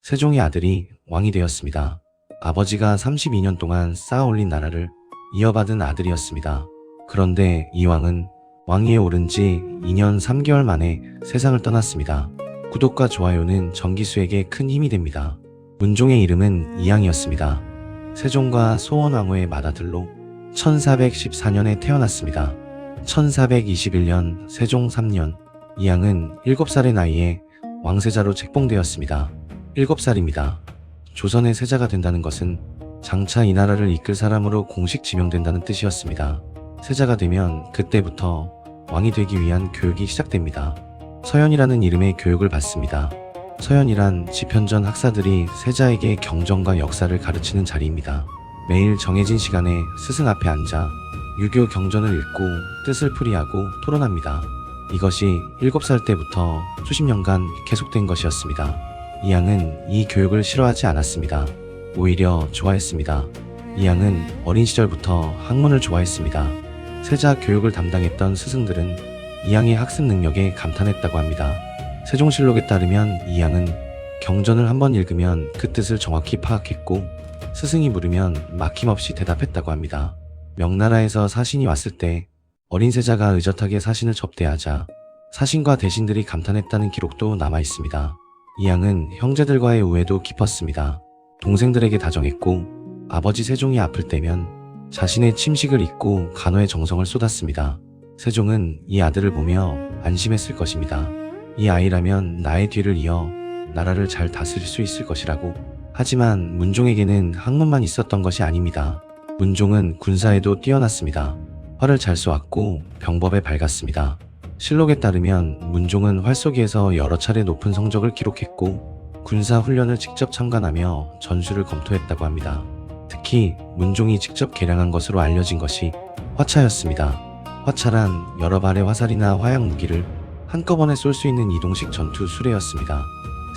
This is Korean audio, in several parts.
세종의 아들이 왕이 되었습니다. 아버지가 32년 동안 쌓아올린 나라를 이어받은 아들이었습니다. 그런데 이 왕은 왕위에 오른 지 2년 3개월 만에 세상을 떠났습니다. 구독과 좋아요는 정기수에게 큰 힘이 됩니다. 문종의 이름은 이양이었습니다. 세종과 소원왕후의 맏아들로 1414년에 태어났습니다. 1421년 세종 3년 이양은 7살의 나이에 왕세자로 책봉되었습니다. 7살입니다. 조선의 세자가 된다는 것은 장차 이 나라를 이끌 사람으로 공식 지명된다는 뜻이었습니다. 세자가 되면 그때부터 왕이 되기 위한 교육이 시작됩니다. 서연이라는 이름의 교육을 받습니다. 서연이란 집현전 학사들이 세자에게 경전과 역사를 가르치는 자리입니다. 매일 정해진 시간에 스승 앞에 앉아 유교 경전을 읽고 뜻을 풀이하고 토론합니다. 이것이 7살 때부터 수십 년간 계속된 것이었습니다. 이양은 이 교육을 싫어하지 않았습니다. 오히려 좋아했습니다. 이양은 어린 시절부터 학문을 좋아했습니다. 세자 교육을 담당했던 스승들은 이양의 학습 능력에 감탄했다고 합니다. 세종실록에 따르면 이양은 경전을 한번 읽으면 그 뜻을 정확히 파악했고 스승이 물으면 막힘없이 대답했다고 합니다. 명나라에서 사신이 왔을 때 어린 세자가 의젓하게 사신을 접대하자 사신과 대신들이 감탄했다는 기록도 남아 있습니다. 이양은 형제들과의 우애도 깊었습니다. 동생들에게 다정했고 아버지 세종이 아플 때면 자신의 침식을 잊고 간호에 정성을 쏟았습니다. 세종은 이 아들을 보며 안심했을 것입니다. 이 아이라면 나의 뒤를 이어 나라를 잘 다스릴 수 있을 것이라고. 하지만 문종에게는 학문만 있었던 것이 아닙니다. 문종은 군사에도 뛰어났습니다. 활을 잘 쏘았고 병법에 밝았습니다. 실록에 따르면 문종은 활쏘기에서 여러 차례 높은 성적을 기록했고 군사 훈련을 직접 참관하며 전술을 검토했다고 합니다. 특히 문종이 직접 개량한 것으로 알려진 것이 화차였습니다. 화차란 여러 발의 화살이나 화약 무기를 한꺼번에 쏠 수 있는 이동식 전투 수레였습니다.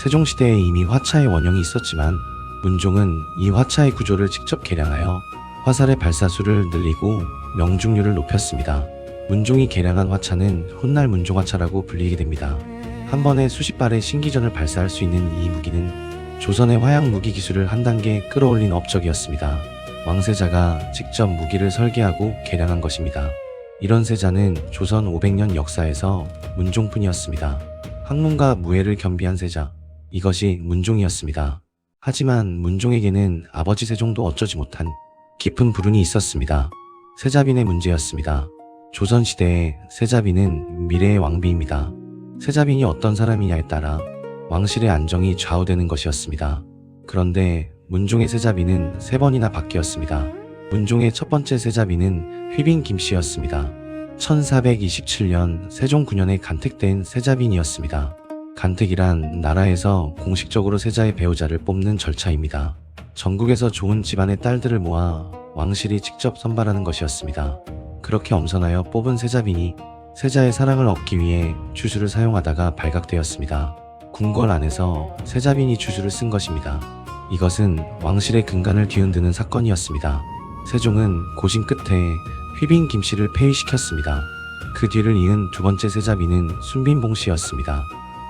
세종시대에 이미 화차의 원형이 있었지만 문종은 이 화차의 구조를 직접 개량하여 화살의 발사수를 늘리고 명중률을 높였습니다. 문종이 개량한 화차는 훗날 문종화차라고 불리게 됩니다. 한 번에 수십 발의 신기전을 발사할 수 있는 이 무기는 조선의 화약 무기 기술을 한 단계 끌어올린 업적이었습니다. 왕세자가 직접 무기를 설계하고 개량한 것입니다. 이런 세자는 조선 500년 역사에서 문종뿐이었습니다. 학문과 무예를 겸비한 세자, 이것이 문종이었습니다. 하지만 문종에게는 아버지 세종도 어쩌지 못한 깊은 불운이 있었습니다. 세자빈의 문제였습니다. 조선시대의 세자빈은 미래의 왕비입니다. 세자빈이 어떤 사람이냐에 따라 왕실의 안정이 좌우되는 것이었습니다. 그런데 문종의 세자빈은 3번이나 바뀌었습니다. 문종의 첫 번째 세자빈은 휘빈 김씨였습니다. 1427년 세종 9년에 간택된 세자빈이었습니다. 간택이란 나라에서 공식적으로 세자의 배우자를 뽑는 절차입니다. 전국에서 좋은 집안의 딸들을 모아 왕실이 직접 선발하는 것이었습니다. 그렇게 엄선하여 뽑은 세자빈이 세자의 사랑을 얻기 위해 주술을 사용하다가 발각되었습니다. 궁궐 안에서 세자빈이 주술을 쓴 것입니다. 이것은 왕실의 근간을 뒤흔드는 사건이었습니다. 세종은 고심 끝에 휘빈 김씨를 폐위시켰습니다. 그 뒤를 이은 두 번째 세자빈은 순빈봉 씨였습니다.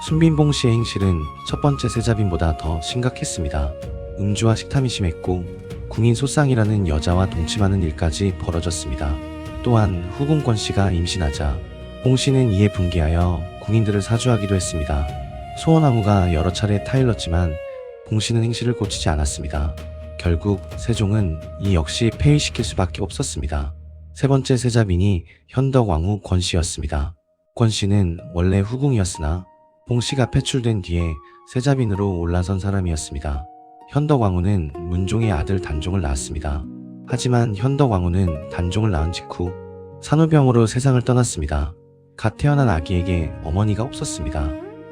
순빈봉 씨의 행실은 첫 번째 세자빈보다 더 심각했습니다. 음주와 식탐이 심했고 궁인 소쌍이라는 여자와 동침하는 일까지 벌어졌습니다. 또한 후궁권 씨가 임신하자 봉 씨는 이에 분개하여 궁인들을 사주하기도 했습니다. 소원왕후가 여러 차례 타일렀지만 봉 씨는 행실을 고치지 않았습니다. 결국 세종은 이 역시 폐위시킬 수밖에 없었습니다. 세 번째 세자빈이 현덕왕후 권 씨였습니다. 권 씨는 원래 후궁이었으나 봉 씨가 패출된 뒤에 세자빈으로 올라선 사람이었습니다. 현덕왕후는 문종의 아들 단종을 낳았습니다. 하지만 현덕왕후는 단종을 낳은 직후 산후병으로 세상을 떠났습니다. 갓 태어난 아기에게 어머니가 없었습니다.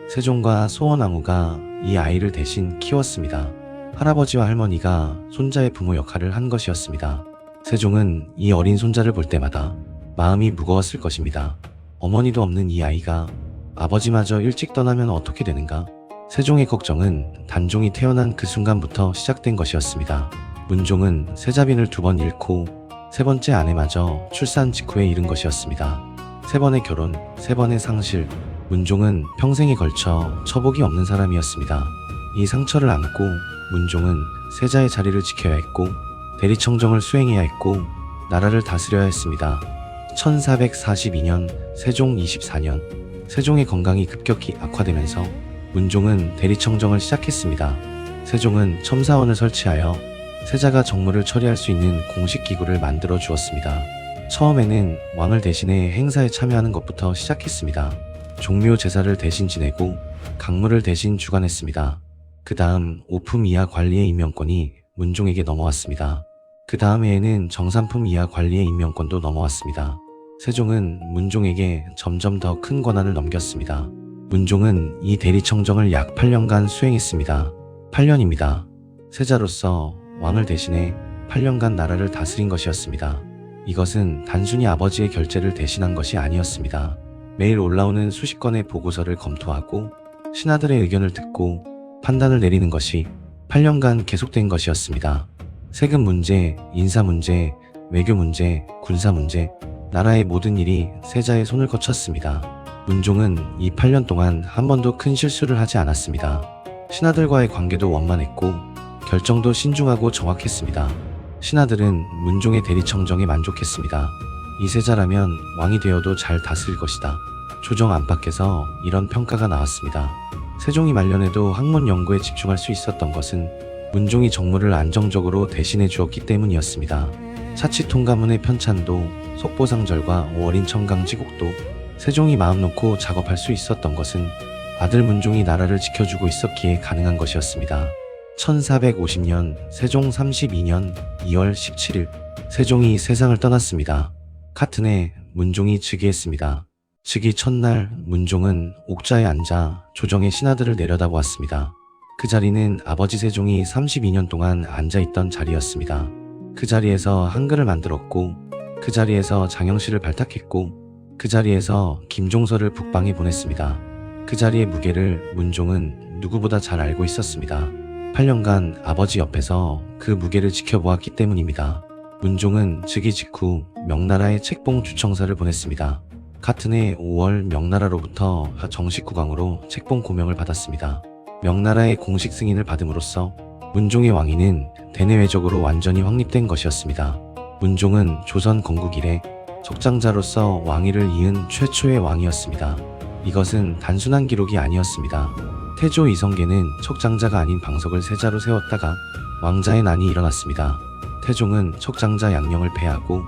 세종과 소원왕후가 이 아이를 대신 키웠습니다. 할아버지와 할머니가 손자의 부모 역할을 한 것이었습니다. 세종은 이 어린 손자를 볼 때마다 마음이 무거웠을 것입니다. 어머니도 없는 이 아이가 아버지마저 일찍 떠나면 어떻게 되는가? 세종의 걱정은 단종이 태어난 그 순간부터 시작된 것이었습니다. 문종은 세자빈을 2번 잃고 세 번째 아내마저 출산 직후에 잃은 것이었습니다. 3번의 결혼, 3번의 상실, 문종은 평생에 걸쳐 처복이 없는 사람이었습니다. 이 상처를 안고 문종은 세자의 자리를 지켜야 했고 대리청정을 수행해야 했고 나라를 다스려야 했습니다. 1442년 세종 24년 세종의 건강이 급격히 악화되면서 문종은 대리청정을 시작했습니다. 세종은 첨사원을 설치하여 세자가 정무를 처리할 수 있는 공식 기구를 만들어 주었습니다. 처음에는 왕을 대신해 행사에 참여하는 것부터 시작했습니다. 종묘 제사를 대신 지내고 강물을 대신 주관했습니다. 그 다음 오품 이하 관리의 임명권이 문종에게 넘어왔습니다. 그 다음 해에는 정산품 이하 관리의 임명권도 넘어왔습니다. 세종은 문종에게 점점 더 큰 권한을 넘겼습니다. 문종은 이 대리청정을 약 8년간 수행했습니다. 8년입니다. 세자로서 왕을 대신해 8년간 나라를 다스린 것이었습니다. 이것은 단순히 아버지의 결재를 대신한 것이 아니었습니다. 매일 올라오는 수십 건의 보고서를 검토하고 신하들의 의견을 듣고 판단을 내리는 것이 8년간 계속된 것이었습니다. 세금 문제, 인사 문제, 외교 문제, 군사 문제, 나라의 모든 일이 세자의 손을 거쳤습니다. 문종은 이 8년 동안 한 번도 큰 실수를 하지 않았습니다. 신하들과의 관계도 원만했고 결정도 신중하고 정확했습니다. 신하들은 문종의 대리청정에 만족했습니다. 이 세자라면 왕이 되어도 잘 다스릴 것이다. 조정 안팎에서 이런 평가가 나왔습니다. 세종이 말년에도 학문 연구에 집중할 수 있었던 것은 문종이 정무를 안정적으로 대신해 주었기 때문이었습니다. 사치통가문의 편찬도 속보상절과 오월인 청강지곡도 세종이 마음 놓고 작업할 수 있었던 것은 아들 문종이 나라를 지켜주고 있었기에 가능한 것이었습니다. 1450년 세종 32년 2월 17일 세종이 세상을 떠났습니다. 같은 해 문종이 즉위했습니다. 즉위 첫날 문종은 옥자에 앉아 조정의 신하들을 내려다보았습니다. 그 자리는 아버지 세종이 32년 동안 앉아있던 자리였습니다. 그 자리에서 한글을 만들었고 그 자리에서 장영실을 발탁했고 그 자리에서 김종서를 북방에 보냈습니다. 그 자리의 무게를 문종은 누구보다 잘 알고 있었습니다. 8년간 아버지 옆에서 그 무게를 지켜보았기 때문입니다. 문종은 즉위 직후 명나라에 책봉 주청사를 보냈습니다. 같은 해 5월 명나라로부터 정식 국왕으로 책봉 고명을 받았습니다. 명나라의 공식 승인을 받음으로써 문종의 왕위는 대내외적으로 완전히 확립된 것이었습니다. 문종은 조선 건국 이래 족장자로서 왕위를 이은 최초의 왕이었습니다. 이것은 단순한 기록이 아니었습니다. 태조 이성계는 척장자가 아닌 방석을 세자로 세웠다가 왕자의 난이 일어났습니다. 태종은 척장자 양령을 폐하고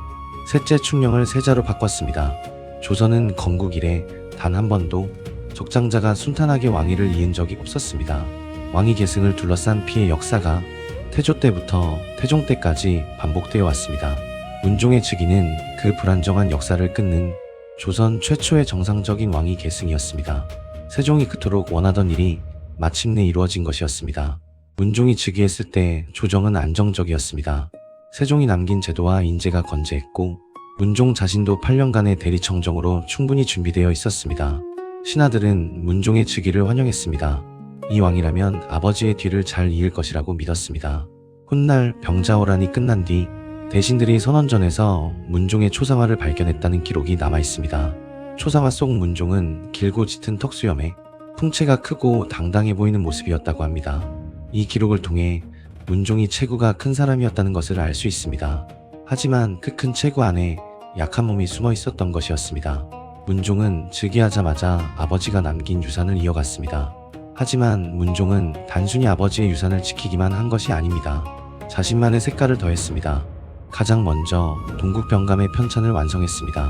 셋째 충령을 세자로 바꿨습니다. 조선은 건국 이래 단 한 번도 족장자가 순탄하게 왕위를 이은 적이 없었습니다. 왕위 계승을 둘러싼 피해 역사가 태조 때부터 태종 때까지 반복되어 왔습니다. 문종의 즉위는 그 불안정한 역사를 끊는 조선 최초의 정상적인 왕위 계승이었습니다. 세종이 그토록 원하던 일이 마침내 이루어진 것이었습니다. 문종이 즉위했을 때 조정은 안정적이었습니다. 세종이 남긴 제도와 인재가 건재했고 문종 자신도 8년간의 대리청정으로 충분히 준비되어 있었습니다. 신하들은 문종의 즉위를 환영했습니다. 이 왕이라면 아버지의 뒤를 잘 이을 것이라고 믿었습니다. 훗날 병자호란이 끝난 뒤 대신들이 선원전에서 문종의 초상화를 발견했다는 기록이 남아있습니다. 초상화 속 문종은 길고 짙은 턱수염에 풍채가 크고 당당해 보이는 모습이었다고 합니다. 이 기록을 통해 문종이 체구가 큰 사람이었다는 것을 알 수 있습니다. 하지만 그 큰 체구 안에 약한 몸이 숨어 있었던 것이었습니다. 문종은 즉위하자마자 아버지가 남긴 유산을 이어갔습니다. 하지만 문종은 단순히 아버지의 유산을 지키기만 한 것이 아닙니다. 자신만의 색깔을 더했습니다. 가장 먼저 동국병감의 편찬을 완성했습니다.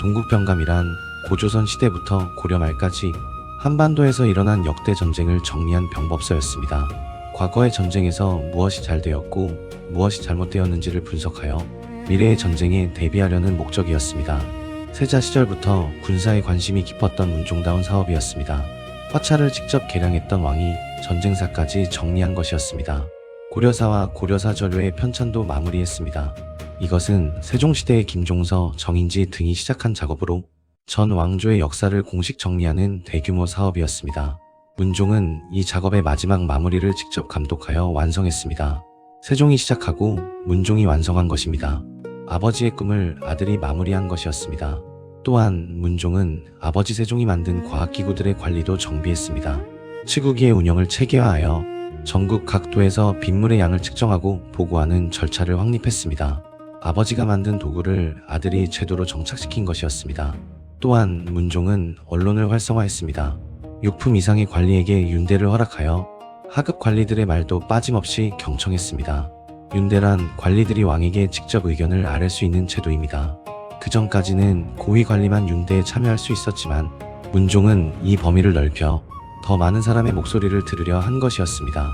동국병감이란 고조선 시대부터 고려 말까지 한반도에서 일어난 역대 전쟁을 정리한 병법서였습니다. 과거의 전쟁에서 무엇이 잘 되었고 무엇이 잘못되었는지를 분석하여 미래의 전쟁에 대비하려는 목적이었습니다. 세자 시절부터 군사에 관심이 깊었던 문종다운 사업이었습니다. 화차를 직접 개량했던 왕이 전쟁사까지 정리한 것이었습니다. 고려사와 고려사 저료의 편찬도 마무리했습니다. 이것은 세종시대의 김종서, 정인지 등이 시작한 작업으로 전 왕조의 역사를 공식 정리하는 대규모 사업이었습니다. 문종은 이 작업의 마지막 마무리를 직접 감독하여 완성했습니다. 세종이 시작하고 문종이 완성한 것입니다. 아버지의 꿈을 아들이 마무리한 것이었습니다. 또한 문종은 아버지 세종이 만든 과학기구들의 관리도 정비했습니다. 치국기의 운영을 체계화하여 전국 각도에서 빗물의 양을 측정하고 보고하는 절차를 확립했습니다. 아버지가 만든 도구를 아들이 제도로 정착시킨 것이었습니다. 또한 문종은 언론을 활성화했습니다. 6품 이상의 관리에게 윤대를 허락하여 하급 관리들의 말도 빠짐없이 경청했습니다. 윤대란 관리들이 왕에게 직접 의견을 아뢰 수 있는 제도입니다. 그 전까지는 고위 관리만 윤대에 참여할 수 있었지만 문종은 이 범위를 넓혀 더 많은 사람의 목소리를 들으려 한 것이었습니다.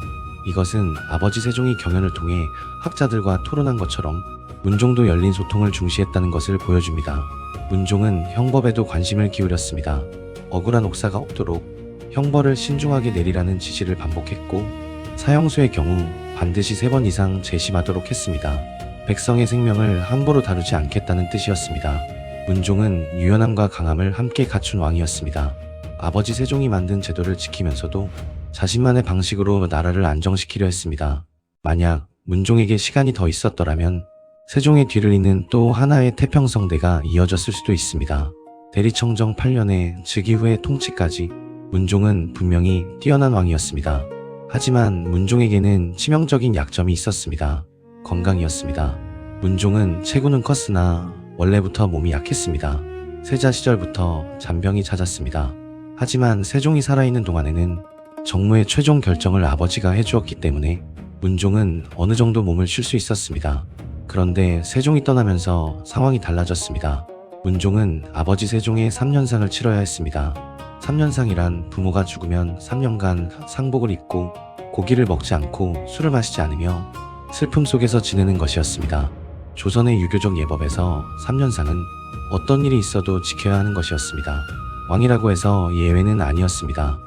이것은 아버지 세종이 경연을 통해 학자들과 토론한 것처럼 문종도 열린 소통을 중시했다는 것을 보여줍니다. 문종은 형법에도 관심을 기울였습니다. 억울한 옥사가 없도록 형벌을 신중하게 내리라는 지시를 반복했고 사형수의 경우 반드시 3번 이상 재심하도록 했습니다. 백성의 생명을 함부로 다루지 않겠다는 뜻이었습니다. 문종은 유연함과 강함을 함께 갖춘 왕이었습니다. 아버지 세종이 만든 제도를 지키면서도 자신만의 방식으로 나라를 안정시키려 했습니다. 만약 문종에게 시간이 더 있었더라면 세종의 뒤를 잇는 또 하나의 태평성대가 이어졌을 수도 있습니다. 대리청정 8년의 즉위 후의 통치까지 문종은 분명히 뛰어난 왕이었습니다. 하지만 문종에게는 치명적인 약점이 있었습니다. 건강이었습니다. 문종은 체구는 컸으나 원래부터 몸이 약했습니다. 세자 시절부터 잔병이 잦았습니다. 하지만 세종이 살아있는 동안에는 정무의 최종 결정을 아버지가 해주었기 때문에 문종은 어느 정도 몸을 쉴 수 있었습니다. 그런데 세종이 떠나면서 상황이 달라졌습니다. 문종은 아버지 세종의 3년상을 치러야 했습니다. 3년상이란 부모가 죽으면 3년간 상복을 입고 고기를 먹지 않고 술을 마시지 않으며 슬픔 속에서 지내는 것이었습니다. 조선의 유교적 예법에서 3년상은 어떤 일이 있어도 지켜야 하는 것이었습니다. 왕이라고 해서 예외는 아니었습니다.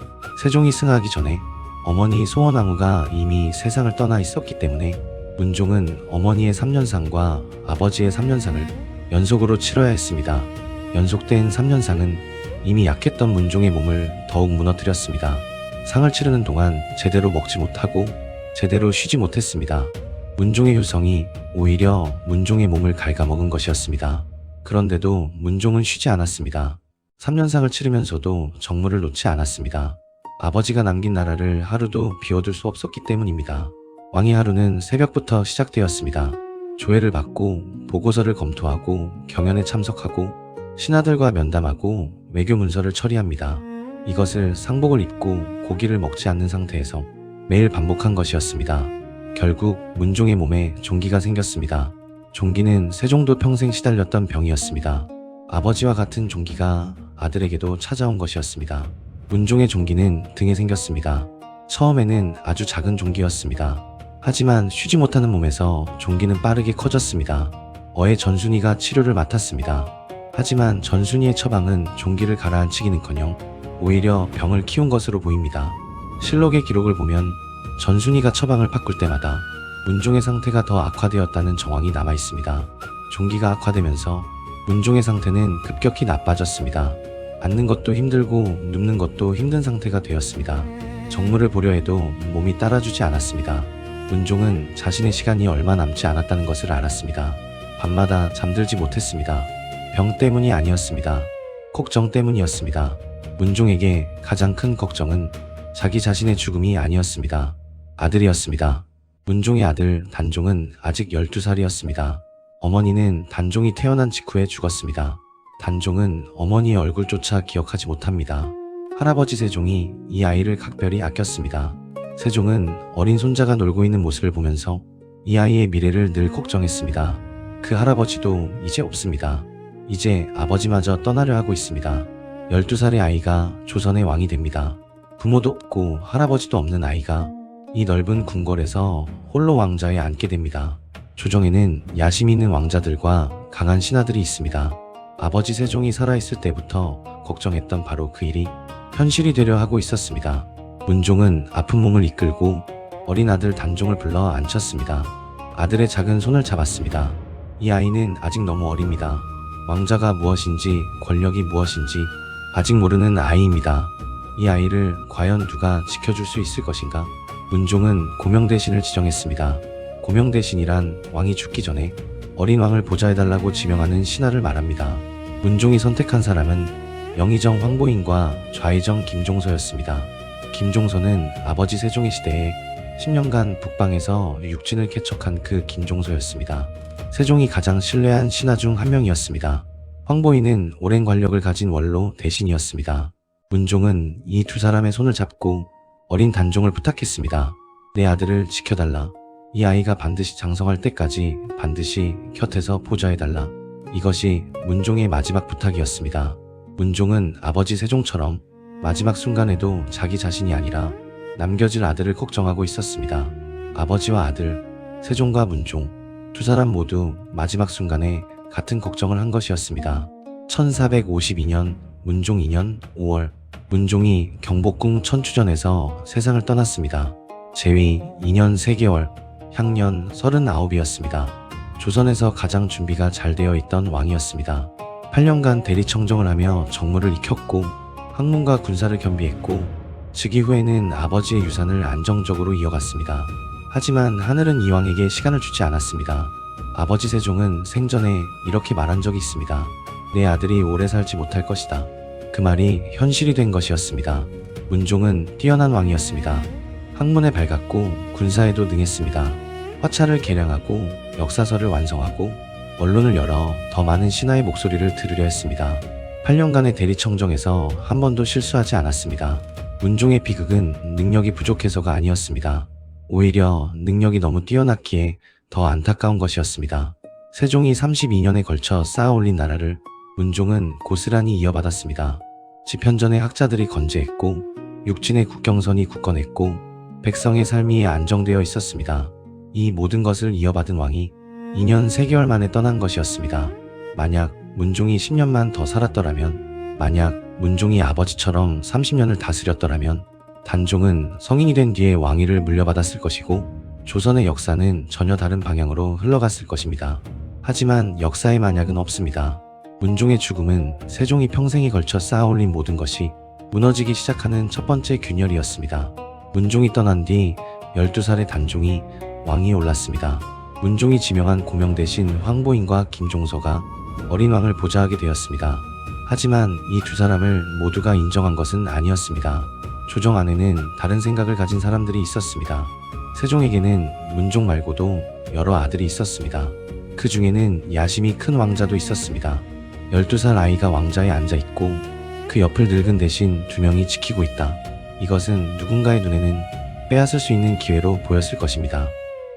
세종이 승하기 전에 어머니 소원왕후가 이미 세상을 떠나 있었기 때문에 문종은 어머니의 3년상과 아버지의 3년상을 연속으로 치러야 했습니다. 연속된 3년상은 이미 약했던 문종의 몸을 더욱 무너뜨렸습니다. 상을 치르는 동안 제대로 먹지 못하고 제대로 쉬지 못했습니다. 문종의 효성이 오히려 문종의 몸을 갉아먹은 것이었습니다. 그런데도 문종은 쉬지 않았습니다. 3년상을 치르면서도 정무를 놓지 않았습니다. 아버지가 남긴 나라를 하루도 비워둘 수 없었기 때문입니다. 왕의 하루는 새벽부터 시작되었습니다. 조회를 받고 보고서를 검토하고 경연에 참석하고 신하들과 면담하고 외교 문서를 처리합니다. 이것을 상복을 입고 고기를 먹지 않는 상태에서 매일 반복한 것이었습니다. 결국 문종의 몸에 종기가 생겼습니다. 종기는 세종도 평생 시달렸던 병이었습니다. 아버지와 같은 종기가 아들에게도 찾아온 것이었습니다. 문종의 종기는 등에 생겼습니다. 처음에는 아주 작은 종기였습니다. 하지만 쉬지 못하는 몸에서 종기는 빠르게 커졌습니다. 어의 전순이가 치료를 맡았습니다. 하지만 전순이의 처방은 종기를 가라앉히기는커녕 오히려 병을 키운 것으로 보입니다. 실록의 기록을 보면 전순이가 처방을 바꿀 때마다 문종의 상태가 더 악화되었다는 정황이 남아 있습니다. 종기가 악화되면서 문종의 상태는 급격히 나빠졌습니다. 앉는 것도 힘들고 눕는 것도 힘든 상태가 되었습니다. 정무를 보려 해도 몸이 따라주지 않았습니다. 문종은 자신의 시간이 얼마 남지 않았다는 것을 알았습니다. 밤마다 잠들지 못했습니다. 병 때문이 아니었습니다. 걱정 때문이었습니다. 문종에게 가장 큰 걱정은 자기 자신의 죽음이 아니었습니다. 아들이었습니다. 문종의 아들 단종은 아직 12살이었습니다. 어머니는 단종이 태어난 직후에 죽었습니다. 단종은 어머니의 얼굴조차 기억하지 못합니다. 할아버지 세종이 이 아이를 각별히 아꼈습니다. 세종은 어린 손자가 놀고 있는 모습을 보면서 이 아이의 미래를 늘 걱정했습니다. 그 할아버지도 이제 없습니다. 이제 아버지마저 떠나려 하고 있습니다. 12살의 아이가 조선의 왕이 됩니다. 부모도 없고 할아버지도 없는 아이가 이 넓은 궁궐에서 홀로 왕자에 앉게 됩니다. 조정에는 야심 있는 왕자들과 강한 신하들이 있습니다. 아버지 세종이 살아있을 때부터 걱정했던 바로 그 일이 현실이 되려 하고 있었습니다. 문종은 아픈 몸을 이끌고 어린 아들 단종을 불러 앉혔습니다. 아들의 작은 손을 잡았습니다. 이 아이는 아직 너무 어립니다. 왕자가 무엇인지 권력이 무엇인지 아직 모르는 아이입니다. 이 아이를 과연 누가 지켜줄 수 있을 것인가? 문종은 고명대신을 지정했습니다. 고명대신이란 왕이 죽기 전에 어린 왕을 보좌해달라고 지명하는 신하를 말합니다. 문종이 선택한 사람은 영의정 황보인과 좌의정 김종서였습니다. 김종서는 아버지 세종의 시대에 10년간 북방에서 육진을 개척한 그 김종서였습니다. 세종이 가장 신뢰한 신하 중 한 명이었습니다. 황보이는 오랜 관력을 가진 원로 대신이었습니다. 문종은 이 두 사람의 손을 잡고 어린 단종을 부탁했습니다. 내 아들을 지켜달라. 이 아이가 반드시 장성할 때까지 반드시 곁에서 보좌해달라. 이것이 문종의 마지막 부탁이었습니다. 문종은 아버지 세종처럼 마지막 순간에도 자기 자신이 아니라 남겨질 아들을 걱정하고 있었습니다. 아버지와 아들, 세종과 문종, 두 사람 모두 마지막 순간에 같은 걱정을 한 것이었습니다. 1452년 문종 2년 5월, 문종이 경복궁 천추전에서 세상을 떠났습니다. 재위 2년 3개월, 향년 39이었습니다. 조선에서 가장 준비가 잘 되어 있던 왕이었습니다. 8년간 대리청정을 하며 정무를 익혔고 학문과 군사를 겸비했고 즉위 후에는 아버지의 유산을 안정적으로 이어갔습니다. 하지만 하늘은 이왕에게 시간을 주지 않았습니다. 아버지 세종은 생전에 이렇게 말한 적이 있습니다. 내 아들이 오래 살지 못할 것이다. 그 말이 현실이 된 것이었습니다. 문종은 뛰어난 왕이었습니다. 학문에 밝았고 군사에도 능했습니다. 화차를 개량하고 역사서를 완성하고 언론을 열어 더 많은 신하의 목소리를 들으려 했습니다. 8년간의 대리청정에서 한 번도 실수하지 않았습니다. 문종의 비극은 능력이 부족해서가 아니었습니다. 오히려 능력이 너무 뛰어났기에 더 안타까운 것이었습니다. 세종이 32년에 걸쳐 쌓아올린 나라를 문종은 고스란히 이어받았습니다. 집현전의 학자들이 건재했고 육진의 국경선이 굳건했고 백성의 삶이 안정되어 있었습니다. 이 모든 것을 이어받은 왕이 2년 3개월 만에 떠난 것이었습니다. 만약 문종이 10년만 더 살았더라면, 만약 문종이 아버지처럼 30년을 다스렸더라면 단종은 성인이 된 뒤에 왕위를 물려받았을 것이고 조선의 역사는 전혀 다른 방향으로 흘러갔을 것입니다. 하지만 역사의 만약은 없습니다. 문종의 죽음은 세종이 평생에 걸쳐 쌓아올린 모든 것이 무너지기 시작하는 첫 번째 균열이었습니다. 문종이 떠난 뒤 12살의 단종이 왕위에 올랐습니다. 문종이 지명한 고명 대신 황보인과 김종서가 어린 왕을 보좌하게 되었습니다. 하지만 이 두 사람을 모두가 인정한 것은 아니었습니다. 조정 안에는 다른 생각을 가진 사람들이 있었습니다. 세종에게는 문종 말고도 여러 아들이 있었습니다. 그 중에는 야심이 큰 왕자도 있었습니다. 12살 아이가 왕자에 앉아있고 그 옆을 늙은 대신 2명이 지키고 있다. 이것은 누군가의 눈에는 빼앗을 수 있는 기회로 보였을 것입니다.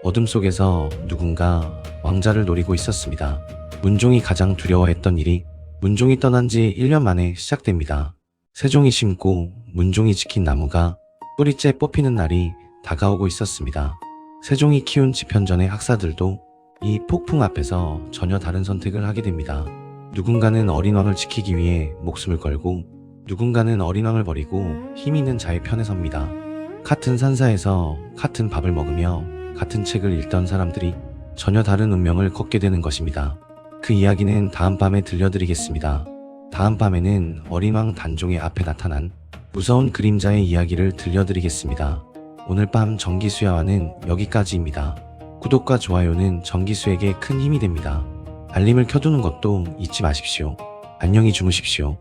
어둠 속에서 누군가 왕자를 노리고 있었습니다. 문종이 가장 두려워했던 일이 문종이 떠난 지 1년 만에 시작됩니다. 세종이 심고 문종이 지킨 나무가 뿌리째 뽑히는 날이 다가오고 있었습니다. 세종이 키운 집현전의 학사들도 이 폭풍 앞에서 전혀 다른 선택을 하게 됩니다. 누군가는 어린 왕을 지키기 위해 목숨을 걸고 누군가는 어린 왕을 버리고 힘 있는 자의 편에 섭니다. 같은 산사에서 같은 밥을 먹으며 같은 책을 읽던 사람들이 전혀 다른 운명을 걷게 되는 것입니다. 그 이야기는 다음 밤에 들려드리겠습니다. 다음 밤에는 어린 왕 단종의 앞에 나타난 무서운 그림자의 이야기를 들려드리겠습니다. 오늘 밤 정기수야와는 여기까지입니다. 구독과 좋아요는 정기수에게 큰 힘이 됩니다. 알림을 켜두는 것도 잊지 마십시오. 안녕히 주무십시오.